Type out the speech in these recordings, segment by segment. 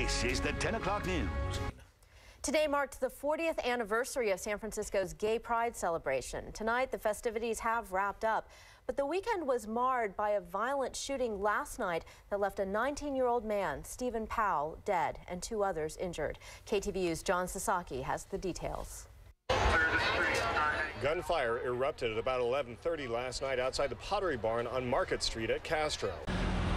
This is the 10 o'clock news. Today marked the 40th anniversary of San Francisco's Gay Pride celebration. Tonight, the festivities have wrapped up, but the weekend was marred by a violent shooting last night that left a 19-year-old man, Stephen Powell, dead and 2 others injured. KTVU's John Sasaki has the details. Gunfire erupted at about 11:30 last night outside the Pottery Barn on Market Street at Castro.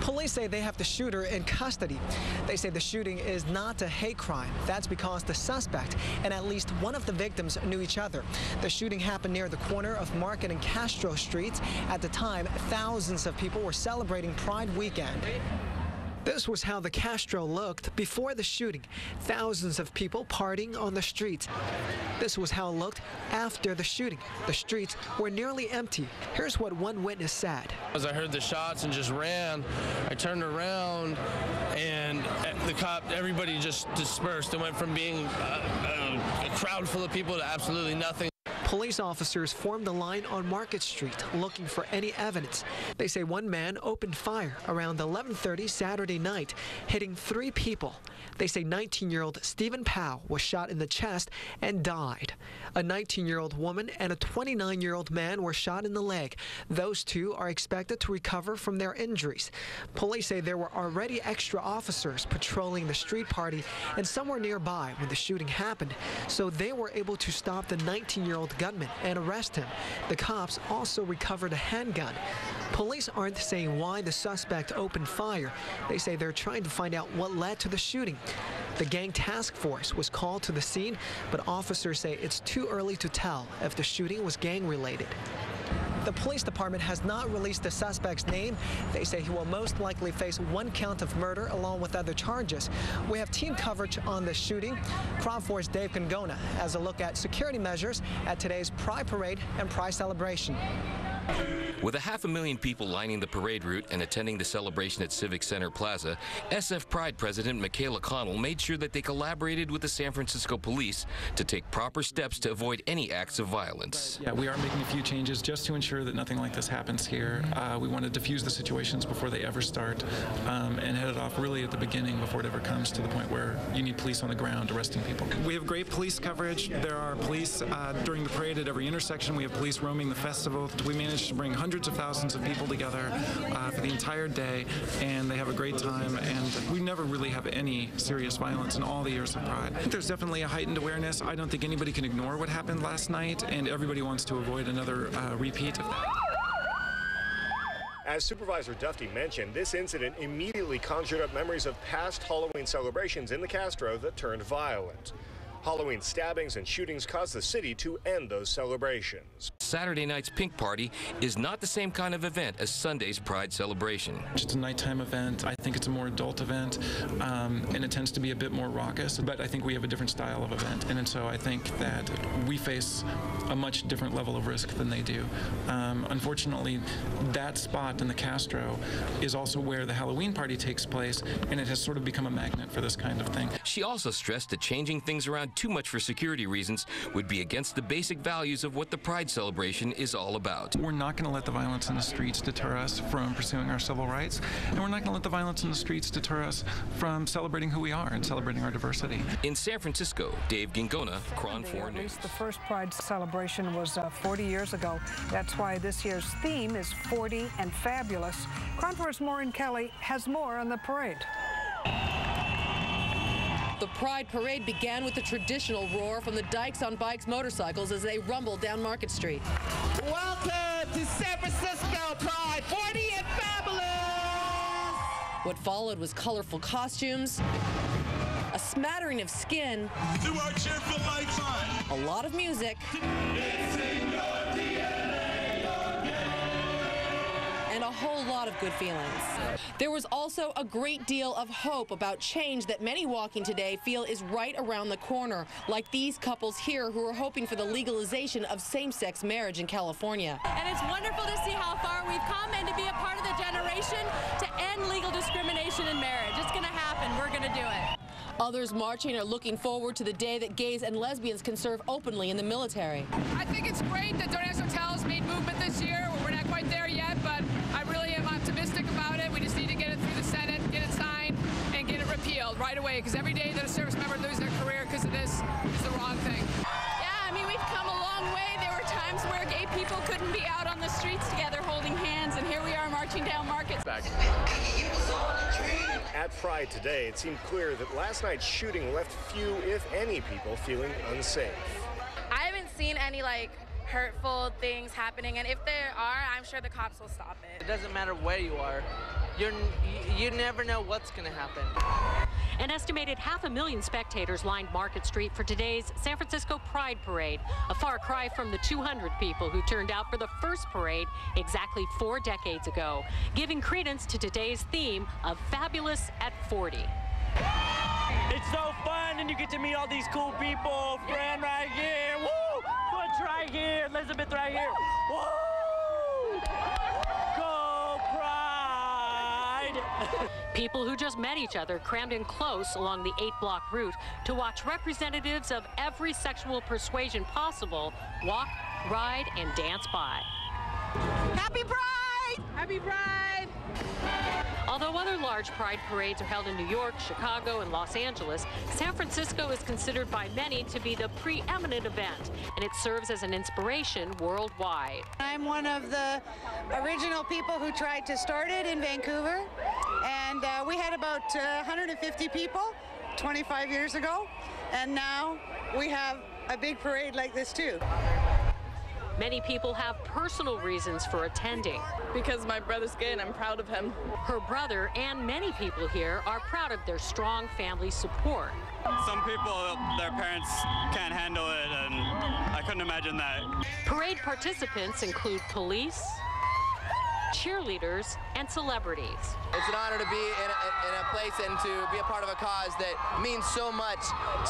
Police say they have the shooter in custody. They say the shooting is not a hate crime. That's because the suspect and at least one of the victims knew each other. The shooting happened near the corner of Market and Castro Streets. At the time, thousands of people were celebrating Pride weekend. This was how the Castro looked before the shooting. Thousands of people partying on the streets. This was how it looked after the shooting. The streets were nearly empty. Here's what one witness said. As I heard the shots and just ran, I turned around and everybody just dispersed. It went from being a crowd full of people to absolutely nothing. Police officers formed a line on Market Street looking for any evidence. They say one man opened fire around 11:30 Saturday night, hitting 3 people. They say 19-year-old Stephen Powell was shot in the chest and died. A 19-year-old woman and a 29-year-old man were shot in the leg. Those 2 are expected to recover from their injuries. Police say there were already extra officers patrolling the street party and somewhere nearby when the shooting happened, so they were able to stop the 19-year-old gunman and arrest him. The cops also recovered a handgun. Police aren't saying why the suspect opened fire. They say they're trying to find out what led to the shooting. The gang task force was called to the scene, but officers say it's too early to tell if the shooting was gang-related. The police department has not released the suspect's name. They say he will most likely face 1 count of murder along with other charges. We have team coverage on the shooting. Crowd Force Dave Gangona has a look at security measures at today's Pride Parade and Pride celebration. With 500,000 people lining the parade route and attending the celebration at Civic Center Plaza, SF Pride President Michaela Connell made sure that they collaborated with the San Francisco police to take proper steps to avoid any acts of violence. Yeah, we are making a few changes just to ensure that nothing like this happens here. We want to diffuse the situations before they ever start and head it off really at the beginning before it ever comes to the point where you need police on the ground arresting people. We have great police coverage. There are police during the parade at every intersection. We have police roaming the festival. We managed to bring hundreds of thousands of people together for the entire day, and they have a great time, and we never really have any serious violence in all the years of Pride. I think there's definitely a heightened awareness. I don't think anybody can ignore what happened last night, and everybody wants to avoid another repeat of that. As Supervisor Dufty mentioned, this incident immediately conjured up memories of past Halloween celebrations in the Castro that turned violent. Halloween stabbings and shootings caused the city to end those celebrations. Saturday night's Pink Party is not the same kind of event as Sunday's Pride celebration. It's a nighttime event. I think it's a more adult event, and it tends to be a bit more raucous, but I think we have a different style of event, and so I think that we face a much different level of risk than they do. Unfortunately, that spot in the Castro is also where the Halloween party takes place, and it has sort of become a magnet for this kind of thing. She also stressed that changing things around too much for security reasons would be against the basic values of what the Pride celebration is all about. We're not going to let the violence in the streets deter us from pursuing our civil rights, and we're not going to let the violence in the streets deter us from celebrating who we are and celebrating our diversity. In San Francisco, Dave Gangona, Cron 4 News. The first Pride celebration was 40 years ago. That's why this year's theme is 40 and fabulous. Cron 4's Maureen Kelly has more on the parade. The Pride Parade began with the traditional roar from the Dykes on Bikes motorcycles as they rumbled down Market Street. Welcome to San Francisco Pride, 40 and fabulous! What followed was colorful costumes, a smattering of skin, Do our cheerful lights on. a lot of music, It's in your DNA, and a whole lot of good feelings. There was also a great deal of hope about change that many walking today feel is right around the corner, like these couples here who are hoping for the legalization of same-sex marriage in California. And it's wonderful to see how far we've come and to be a part of the generation to end legal discrimination in marriage. It's going to happen. We're going to do it. Others marching are looking forward to the day that gays and lesbians can serve openly in the military. I think it's great that Don't Ask, Don't Tell has made movement this year. We're not quite there yet, but I really am optimistic about it. We just need to get it through the Senate, get it signed, and get it repealed. killed right away, because every day that a service member loses their career because of this is the wrong thing. Yeah, I mean, we've come a long way. There were times where gay people couldn't be out on the streets together holding hands, and here we are marching down Market Street. At Pride today, it seemed clear that last night's shooting left few, if any, people feeling unsafe. I haven't seen any, hurtful things happening, and if there are, I'm sure the cops will stop it. It doesn't matter where you are. You never know what's going to happen. An estimated 500,000 spectators lined Market Street for today's San Francisco Pride Parade, a far cry from the 200 people who turned out for the first parade exactly 4 decades ago, giving credence to today's theme of Fabulous at 40. It's so fun, and you get to meet all these cool people. Fran right here, woo! Butch right here, Elizabeth right here, woo! Go Pride! People who just met each other crammed in close along the 8-block route to watch representatives of every sexual persuasion possible walk, ride, and dance by. Happy Pride! Happy Pride! Although other large pride parades are held in New York, Chicago, and Los Angeles, San Francisco is considered by many to be the preeminent event, and it serves as an inspiration worldwide. I'm one of the original people who tried to start it in Vancouver, and we had about 150 people 25 years ago, and now we have a big parade like this too. Many people have personal reasons for attending. Because my brother's gay and I'm proud of him. Her brother and many people here are proud of their strong family support. Some people, their parents can't handle it, and I couldn't imagine that. Parade participants include police, cheerleaders, and celebrities. It's an honor to be in a place and to be a part of a cause that means so much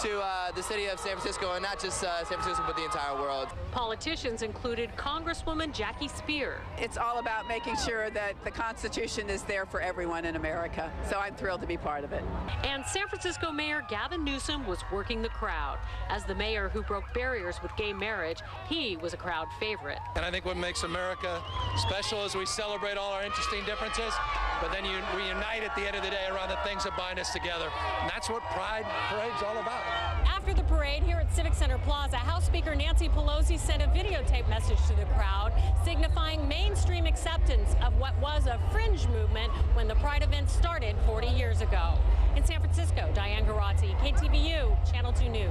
to the city of San Francisco, and not just San Francisco, but the entire world. Politicians included Congresswoman Jackie Speer. It's all about making sure that the Constitution is there for everyone in America, so I'm thrilled to be part of it. And San Francisco Mayor Gavin Newsom was working the crowd. As the mayor who broke barriers with gay marriage, he was a crowd favorite. And I think what makes America special is we celebrate all our interesting differences, but then we unite at the end of the day around the things that bind us together. And that's what Pride Parade's all about. After the parade here at Civic Center Plaza, House Speaker Nancy Pelosi sent a videotape message to the crowd signifying mainstream acceptance of what was a fringe movement when the Pride event started 40 years ago. In San Francisco, Diane Garazzi, KTVU, Channel 2 News.